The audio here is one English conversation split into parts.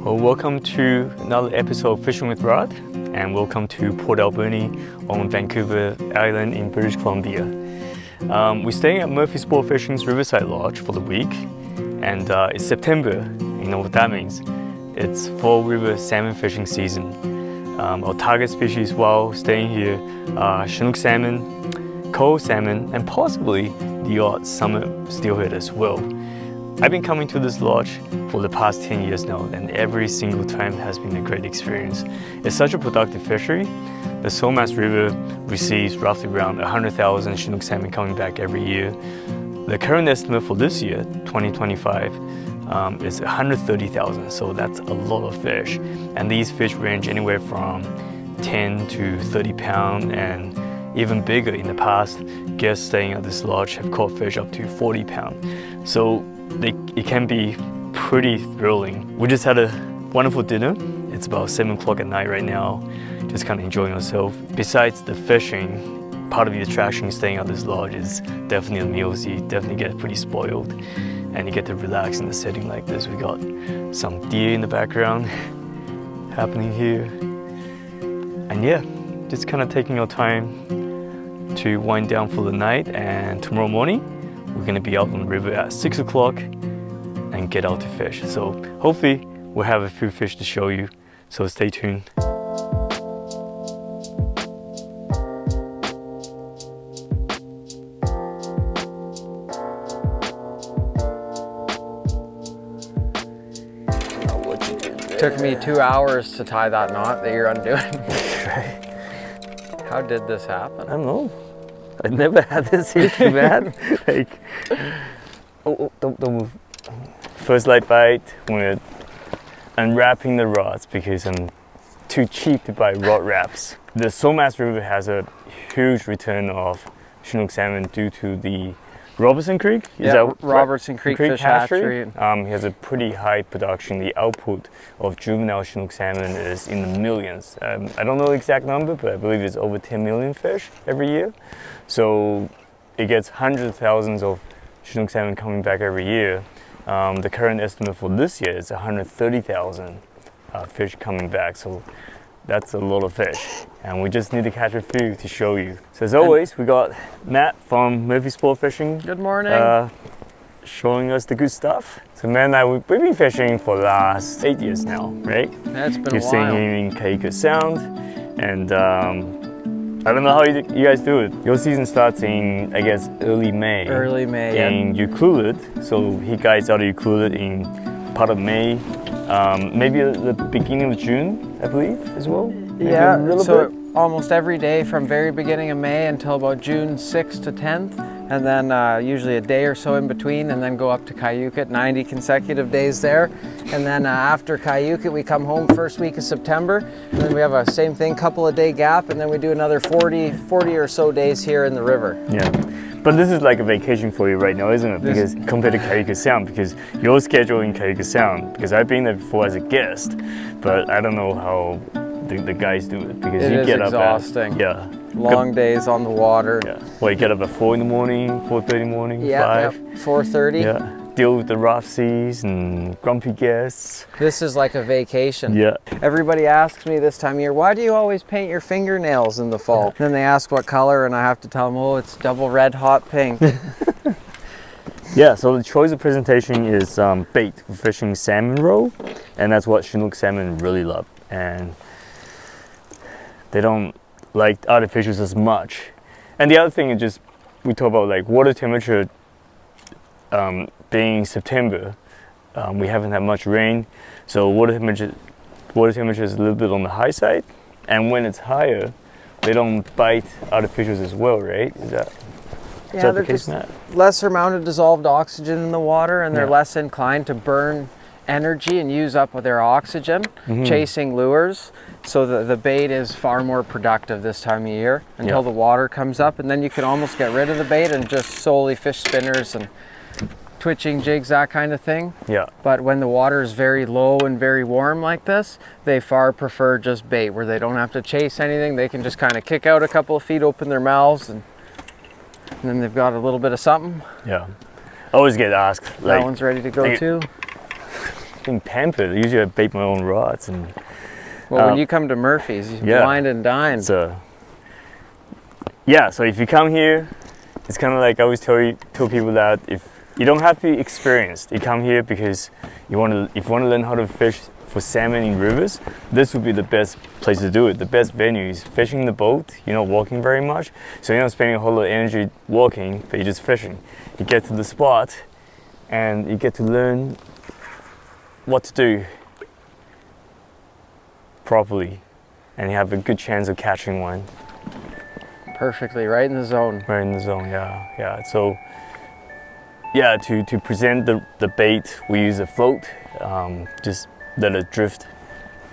Well, welcome to another episode of Fishing with Rod, and welcome to Port Alberni on Vancouver Island in British Columbia. We're staying at Murphy Sportfishing's Riverside Lodge for the week, and it's September. You know what that means? It's fall river salmon fishing season. Our target species while staying here are Chinook salmon, coho salmon, and possibly the odd summer steelhead as well. I've been coming to this lodge for the past 10 years now, and every single time has been a great experience. It's such a productive fishery. The Somass River receives roughly around 100,000 Chinook salmon coming back every year. The current estimate for this year, 2025, is 130,000, so that's a lot of fish. And these fish range anywhere from 10 to 30 pounds and even bigger. In the past, guests staying at this lodge have caught fish up to 40 pounds. So it can be pretty thrilling. We just had a wonderful dinner. It's about 7 o'clock at night right now, just kind of enjoying ourselves. Besides the fishing, part of the attraction staying at this lodge is definitely the meals. You definitely get pretty spoiled and you get to relax in a setting like this. We got some deer in the background happening here. And yeah, just kind of taking our time to wind down for the night, and tomorrow morning we're going to be out on the river at 6 o'clock and get out to fish. So hopefully we'll have a few fish to show you, so stay tuned. Took me 2 hours to tie that knot that you're undoing. How did this happen? I don't know. I've never had this issue, man. Don't move. First light bite, we're unwrapping the rods because I'm too cheap to buy rod wraps. The Somass River has a huge return of Chinook salmon due to the Robertson Creek? Robertson Creek Fish Hatchery. He has a pretty high production. The output of juvenile Chinook salmon is in the millions. I don't know the exact number, but I believe it's over 10 million fish every year. So it gets hundreds of thousands of Chinook salmon coming back every year. The current estimate for this year is 130,000 fish coming back. So that's a lot of fish, and we just need to catch a few to show you. So as always, we got Matt from Murphy Sportfishing. Good morning. Showing us the good stuff. So Matt and I, we've been fishing for the last 8 years now, right? Yeah, it's been a while. You've seen him in Kaika Sound, and I don't know how you guys do it. Your season starts in, I guess, early May. Early May, in Ucluelet. So he guides out of Ucluelet in part of May. Maybe the beginning of June, I believe, as well. Maybe yeah, so almost every day from very beginning of May until about June 6th to 10th, and then usually a day or so in between, and then go up to Cayucet, 90 consecutive days there. And then after Cayucet, we come home first week of September, and then we have a same thing, couple of day gap, and then we do another 40 or so days here in the river. Yeah. But this is like a vacation for you right now, isn't it? Because compared to Kaika Sound, because you're scheduling Kaika Sound, because I've been there before as a guest, but I don't know how the guys do it, because you get exhausting. Up at long days on the water. Yeah. Well, you get up at 4 in the morning, 4:30 in the morning, 5. Yeah, 4:30. Yeah. Deal with the rough seas and grumpy guests. This is like a vacation. Yeah. Everybody asks me this time of year, why do you always paint your fingernails in the fall? Then they ask what color, and I have to tell them, oh, it's double red hot pink. Yeah, so the choice of presentation is bait for fishing salmon roe, and that's what Chinook salmon really love. And they don't like artificials as much. And the other thing is just, we talk about like water temperature. Being September, we haven't had much rain, so water temperature is a little bit on the high side. And when it's higher, they don't bite artificials as well, right? Is that the case, Matt? Lesser amount of dissolved oxygen in the water, and they're less inclined to burn energy and use up their oxygen chasing lures. So the bait is far more productive this time of year until the water comes up, and then you can almost get rid of the bait and just solely fish spinners and twitching jigs, that kind of thing. Yeah. But when the water is very low and very warm like this, they far prefer just bait, where they don't have to chase anything. They can just kind of kick out a couple of feet, open their mouths, and then they've got a little bit of something. Yeah. I always get asked, like, that one's ready to go too. being pampered. Usually I bait my own rods. And Well, when you come to Murphy's, you wine and dine. So if you come here, it's kind of like I always tell people that if you don't have to be experienced, you come here because if you want to learn how to fish for salmon in rivers, this would be the best place to do it. The best venue is fishing in the boat. You're not walking very much, so you're not spending a whole lot of energy walking, but you're just fishing. You get to the spot and you get to learn what to do properly, and you have a good chance of catching one. Perfectly, right in the zone. Right in the zone, yeah. So, yeah, to present the bait, we use a float. Just let it drift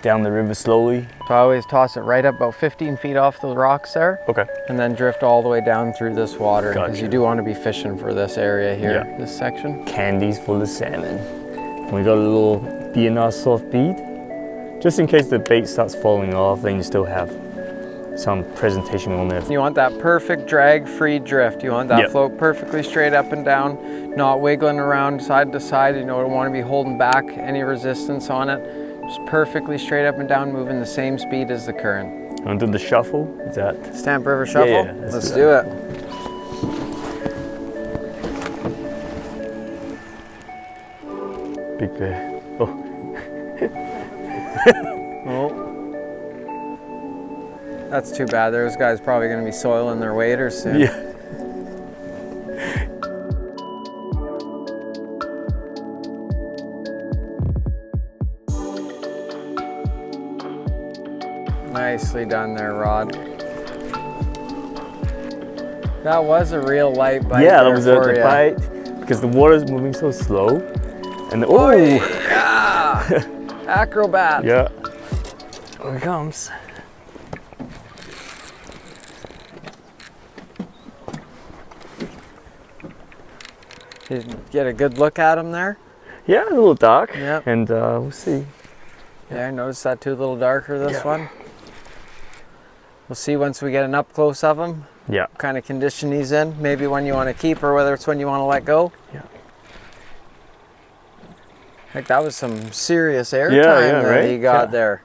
down the river slowly. So I always toss it right up about 15 feet off the rocks there. Okay. And then drift all the way down through this water, because Gotcha. you do want to be fishing for this area here, this section. Candies for the salmon. We got a little DNR soft bead. Just in case the bait starts falling off, then you still have some presentation on there. You want that perfect drag-free drift. You want that float perfectly straight up and down, not wiggling around side to side. You don't want to be holding back any resistance on it. Just perfectly straight up and down, moving the same speed as the current. You want to do the shuffle? Is that? Stamp River Shuffle? Yeah, Let's do it. Big bear. Oh. Oh. That's too bad. Those guys probably going to be soiling their waders soon. Yeah. Nicely done there, Rod. That was a real light bite. Yeah, that there was for a ya. bite because the water's moving so slow. And Oh, yeah! Acrobat. Yeah. Here it comes. Did you get a good look at him there? Yeah, a little dark. Yep. And we'll see. Yeah, I noticed that too, a little darker, this one. We'll see once we get an up close of him. Yeah. What kind of condition he's in, maybe when you want to keep or whether it's when you want to let go. Yeah. I think that was some serious air Yeah, time yeah, that right? he got Yeah. there.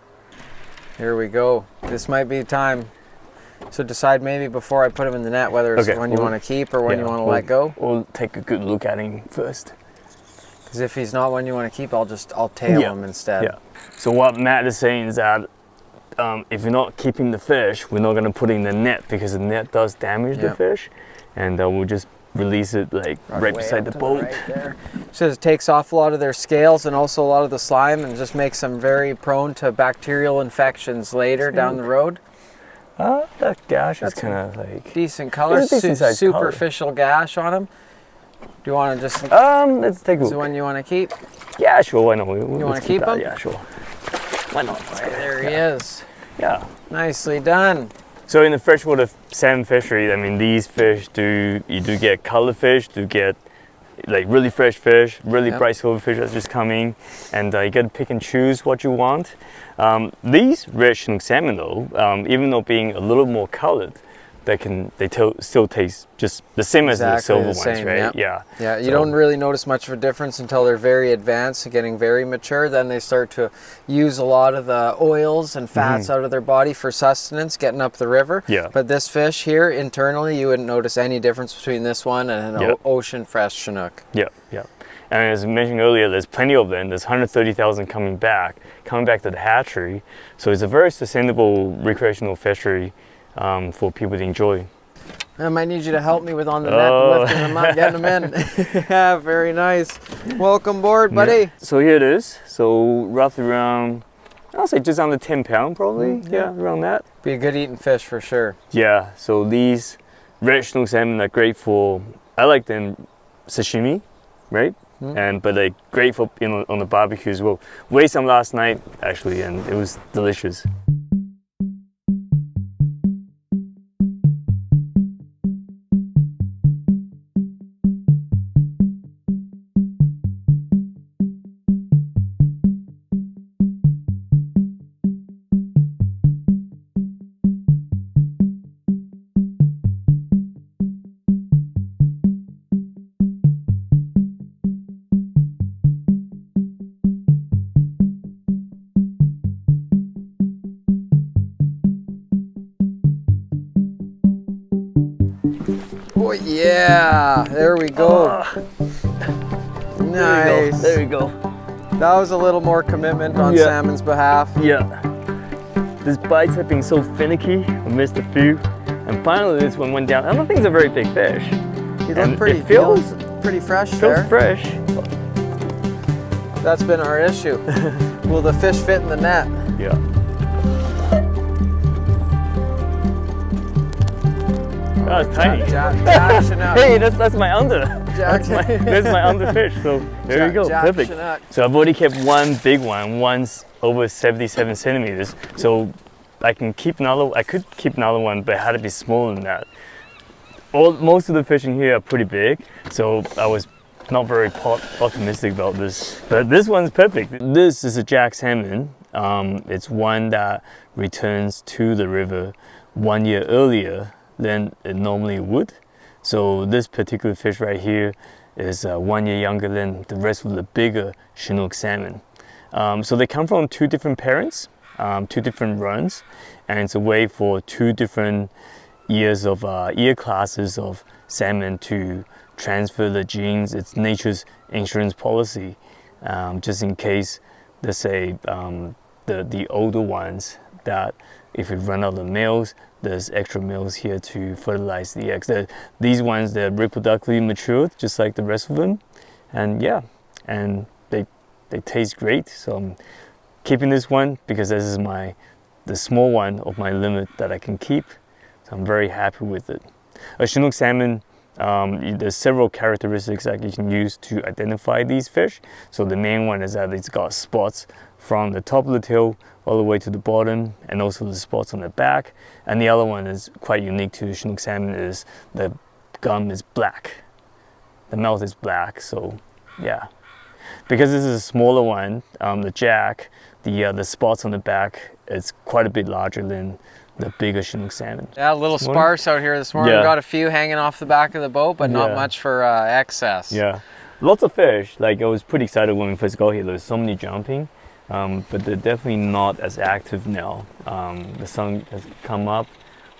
Here we go. This might be time. So decide maybe before I put him in the net whether it's when you want to keep or when you want to let go. We'll take a good look at him first. Because if he's not when you want to keep, I'll tail him instead. Yeah. So what Matt is saying is that if you're not keeping the fish, we're not going to put it in the net because the net does damage the fish, and we'll just release it like right beside the boat. Right there. So it takes off a lot of their scales and also a lot of the slime and just makes them very prone to bacterial infections later down the road. That gash is kind of like decent color, It's a decent sized superficial gash on him. Do you want to just? let's take a Is look. the one you want to keep? Yeah, sure. Why not? You want to keep him? Yeah, sure. Why not? There he is. Yeah. Nicely done. So in the freshwater salmon fishery, I mean, these fish you do get color fish, do get like really fresh fish, really bright silver fish that's just coming, and you get to pick and choose what you want. These red Chinook salmon though, even though being a little more colored, still taste just the same as the silver ones, right? Yeah. Yeah, you don't really notice much of a difference until they're very advanced and getting very mature. Then they start to use a lot of the oils and fats out of their body for sustenance, getting up the river. Yeah. But this fish here, internally, you wouldn't notice any difference between this one and an ocean fresh Chinook. Yeah, yeah. And as I mentioned earlier, there's plenty of them. There's 130,000 coming back to the hatchery. So it's a very sustainable recreational fishery for people to enjoy. I might need you to help me with on the net, lifting them up, getting them in. Yeah, very nice. Welcome aboard, buddy. Yeah. So here it is. So roughly around, I'll say just under 10 pounds probably. Yeah, around that. Be a good eating fish for sure. Yeah, so these red Chinook salmon are great for, I like them sashimi, right? But they're great for on the barbecue as well. Weighed some last night actually, and it was delicious. Oh yeah, there we go. Nice. There we go. That was a little more commitment on Yeah. salmon's behalf. Yeah. These bites have been so finicky. I missed a few. And finally this one went down. I don't think it's a very big fish. He And looked pretty, it feels pretty fresh there. fresh. That's been our issue. Will the fish fit in the net? Yeah. Oh, it's tiny. Jack Chinook. Hey, that's my under. Jack. There's my under fish. So there you go. Jack Perfect. Chinook. So I've already kept one big one, one's over 77 centimeters. So I could keep another one, but it had to be smaller than that. Most of the fish in here are pretty big, so I was not very optimistic about this. But this one's perfect. This is a jack salmon. It's one that returns to the river 1 year earlier than it normally would. So this particular fish right here is 1 year younger than the rest of the bigger Chinook salmon. So they come from two different parents, two different runs, and it's a way for two different years of year classes of salmon to transfer the genes. It's nature's insurance policy, just in case, let's say, the older ones, that if we run out of males, there's extra males here to fertilize the eggs. These ones, they're reproductively matured, just like the rest of them. And yeah, and they taste great. So I'm keeping this one because this is the small one of my limit that I can keep. So I'm very happy with it. A Chinook salmon, there's several characteristics that you can use to identify these fish. So the main one is that it's got spots from the top of the tail all the way to the bottom, and also the spots on the back. And the other one is quite unique to Chinook salmon, is the gum is black. The mouth is black, so yeah. Because this is a smaller one, the jack, the spots on the back, it's quite a bit larger than the bigger Chinook salmon. Yeah, a little sparse out here this morning. Yeah. We got a few hanging off the back of the boat, but not much for excess. Yeah, lots of fish. Like, I was pretty excited when we first got here. There's so many jumping, but they're definitely not as active now. The sun has come up.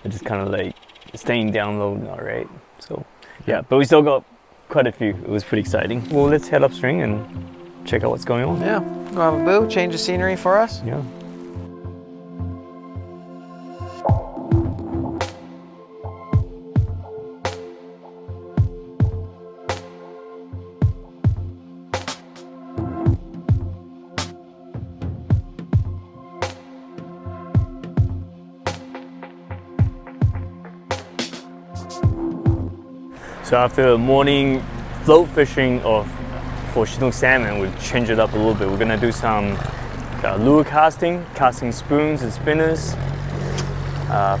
They're just kind of like staying down low now, right? So yeah, but we still got quite a few. It was pretty exciting. Well, let's head upstream and check out what's going on. Yeah, go have a boo, change of scenery for us. Yeah. So after a morning float fishing for Chinook salmon, we've changed it up a little bit. We're gonna do some lure casting spoons and spinners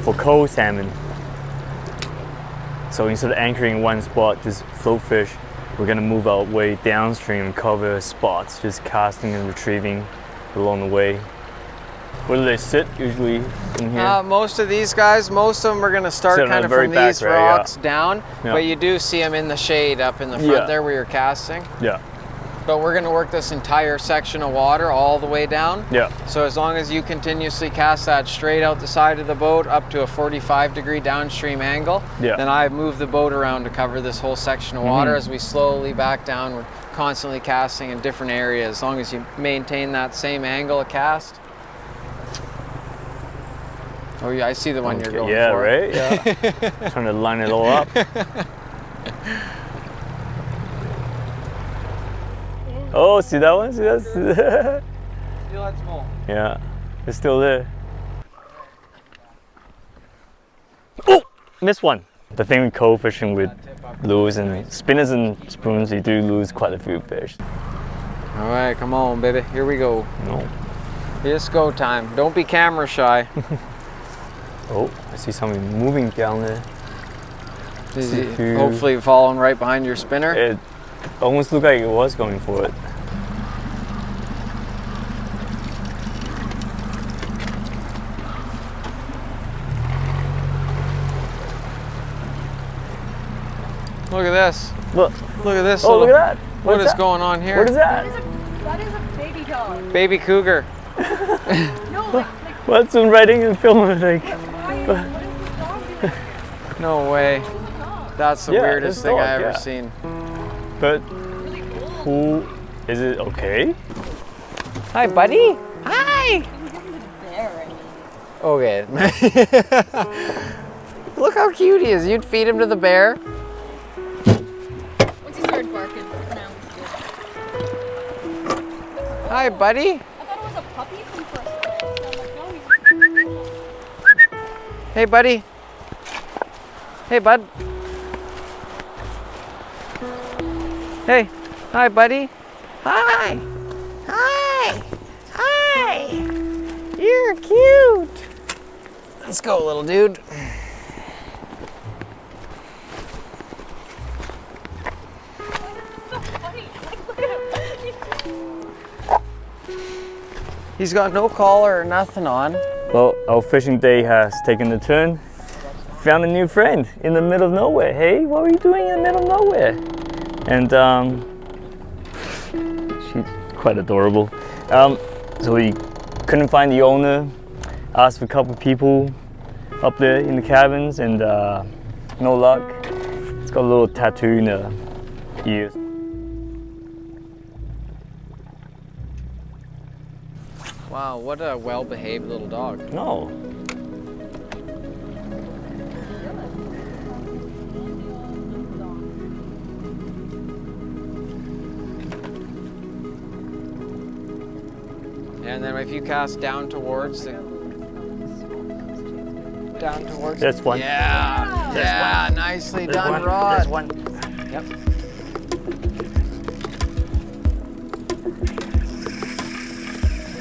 for coho salmon. So instead of anchoring in one spot, just float fish, we're gonna move our way downstream and cover spots, just casting and retrieving along the way. Where do they sit usually in here? Most of these guys, most of them are going to start kind of from these rocks down, but you do see them in the shade up in the front there where you're casting. Yeah. But we're going to work this entire section of water all the way down. Yeah. So as long as you continuously cast that straight out the side of the boat up to a 45-degree downstream angle, then I move the boat around to cover this whole section of water. As we slowly back down, we're constantly casting in different areas. As long as you maintain that same angle of cast. Oh yeah, I see the one you're going for. Yeah, right? Yeah. Trying to line it all up. Oh, see that one? See that? Steelhead small. Yeah, it's still there. Oh, missed one. The thing with coho fishing with lures and spinners and spoons, you do lose quite a few fish. All right, come on, baby. Here we go. No. It's go time. Don't be camera shy. Oh, I see something moving down there. Is he hopefully following right behind your spinner? It almost looked like it was going for it. Look at this. Look. Look at this. Oh, look at that. What is going on here? What is that? That is a baby dog. Baby cougar. No, like What's in writing and film? Like, what is this dog doing? No way. Dog. That's the Yeah, weirdest it's thing dog, I ever yeah. seen. But Really cool. who is it? Okay. Hi, buddy. Hi. There, Okay. Look how cute he is. You'd feed him to the bear. once he started barking, now he's good. Hi, buddy. I thought it was a puppy from first place. I'm like, no, he's Hey, buddy. Hey, bud. Hey. Hi, buddy. Hi. Hi. Hi. You're cute. Let's go, little dude. so funny. Like, look at him. He's got no collar or nothing on. Well, our fishing day has taken a turn. Found a new friend in the middle of nowhere. Hey, what are you doing in the middle of nowhere? And she's quite adorable. So we couldn't find the owner. Asked for a couple of people up there in the cabins, and no luck. It's got a little tattoo in the ears. Wow, what a well-behaved little dog. No. And then if you cast down towards the That's one. Yeah, There's yeah, nicely There's done, one. Rod. There's one. Yep.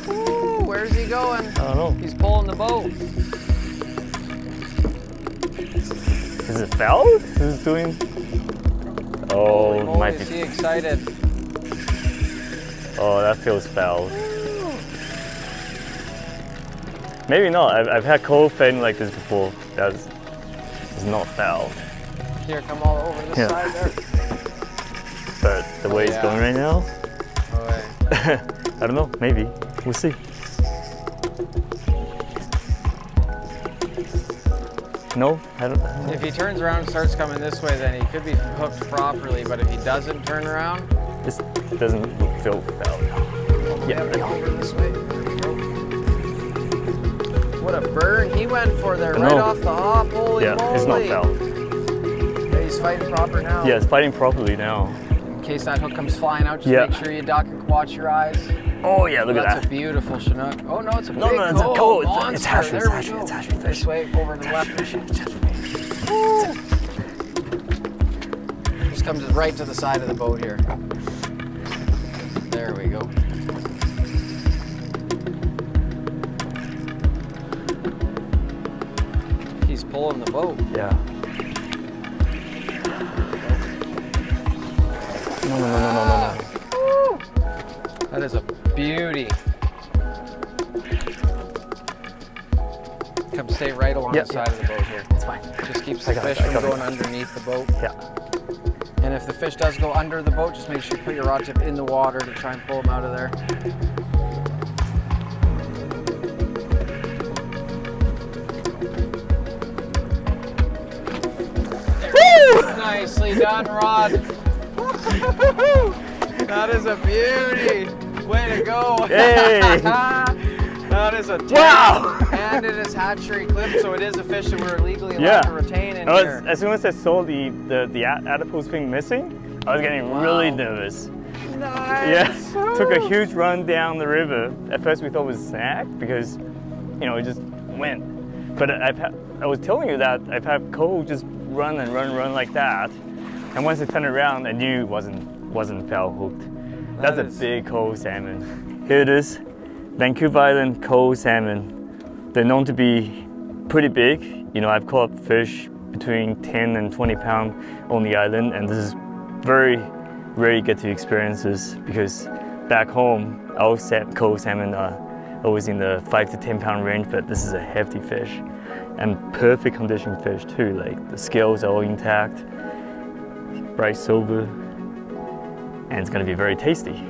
Ooh, where's he going? I don't know. He's pulling the boat. Is it foul? Who's doing? Oh, Holy might moly, is be. he excited? Oh, that feels foul. Maybe not. I've had coho fishing like this before. It's not foul. Here, come all over the Yeah. side there. But the way it's yeah. going right now, Oh, wait. I don't know. Maybe. We'll see. No, I don't know. If he turns around and starts coming this way, then he could be hooked properly. But if he doesn't turn around, This doesn't feel foul. Yeah. over this way. What a burn he went for there, I right know. off the hop. Holy Yeah, moly. it's not foul. Yeah, he's fighting proper now. Yeah, it's fighting properly now. In case that hook comes flying out, just Yeah. make sure you duck and watch your eyes. Oh yeah, look That's at a that. beautiful Chinook. Oh no, it's a No, big no, it's a coho coho. It's monster. hatchery, There we it's go. hatchery fish. This way, over to the left. Just comes right to the side of the boat here. There we go. He's pulling the boat. Yeah. No. That is a beauty. Come stay right along Yeah, the side of the boat here. It's fine. Just keeps I the got it, fish I from got it. going underneath the boat. Yeah. And if the fish does go under the boat, just make sure you put your rod tip in the water to try and pull them out of there. Nicely done, Rod. That is a beauty. Way to go. Yay. That is a 10. Wow. And it is hatchery clipped, so it is a fish that we're legally allowed Yeah. to retain in I here. was, as soon as I saw the adipose thing missing, I was getting really nervous. Nice. Yeah, took a huge run down the river. At first we thought it was a snag because, you know, it just went. But I was telling you that I've had coho just run and run like that. And once I turned around, I knew it wasn't foul hooked. That's That a is- big coho salmon. Here it is, Vancouver Island coho salmon. They're known to be pretty big. You know, I've caught fish between 10 and 20 pounds on the island, and this is very rare you get to experience this because back home, our coho salmon are always in the 5 to 10 pound range, but this is a hefty fish and perfect condition fish too. Like the scales are all intact, bright silver, and it's gonna be very tasty.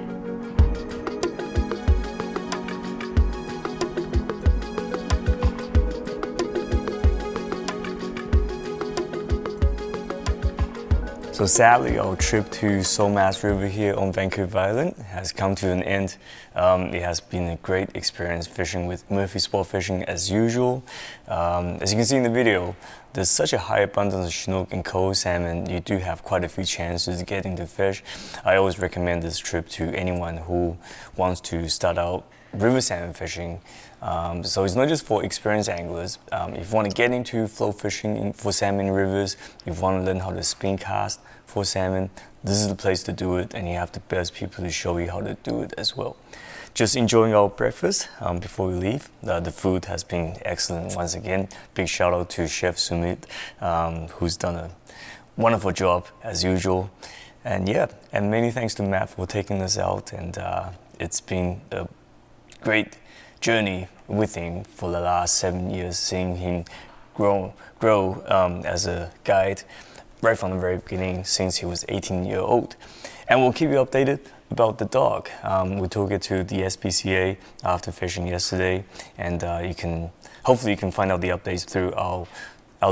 So sadly, our trip to Somass River here on Vancouver Island has come to an end. It has been a great experience fishing with Murphy Sportfishing as usual. As you can see in the video, there's such a high abundance of Chinook and coho salmon, you do have quite a few chances of getting to fish. I always recommend this trip to anyone who wants to start out river salmon fishing. So it's not just for experienced anglers. If you want to get into float fishing for salmon in rivers, if you want to learn how to spin cast for salmon, this is the place to do it, and you have the best people to show you how to do it as well. Just enjoying our breakfast before we leave. The food has been excellent once again. Big shout out to Chef Sumit, who's done a wonderful job as usual. And yeah, and many thanks to Matt for taking us out, and it's been a great journey with him for the last 7 years, seeing him grow as a guide right from the very beginning since he was 18 years old. And we'll keep you updated about the dog. We took it to the SPCA after fishing yesterday, and hopefully you can find out the updates through our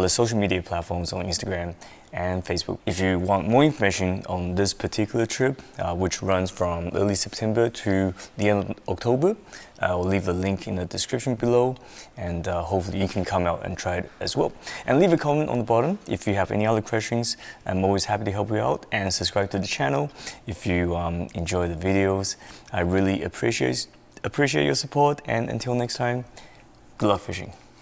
social media platforms on Instagram and Facebook. If you want more information on this particular trip, which runs from early September to the end of October, I'll leave the link in the description below, and hopefully you can come out and try it as well. And leave a comment on the bottom if you have any other questions. I'm always happy to help you out, and subscribe to the channel if you enjoy the videos. I really appreciate your support, and until next time, good luck fishing.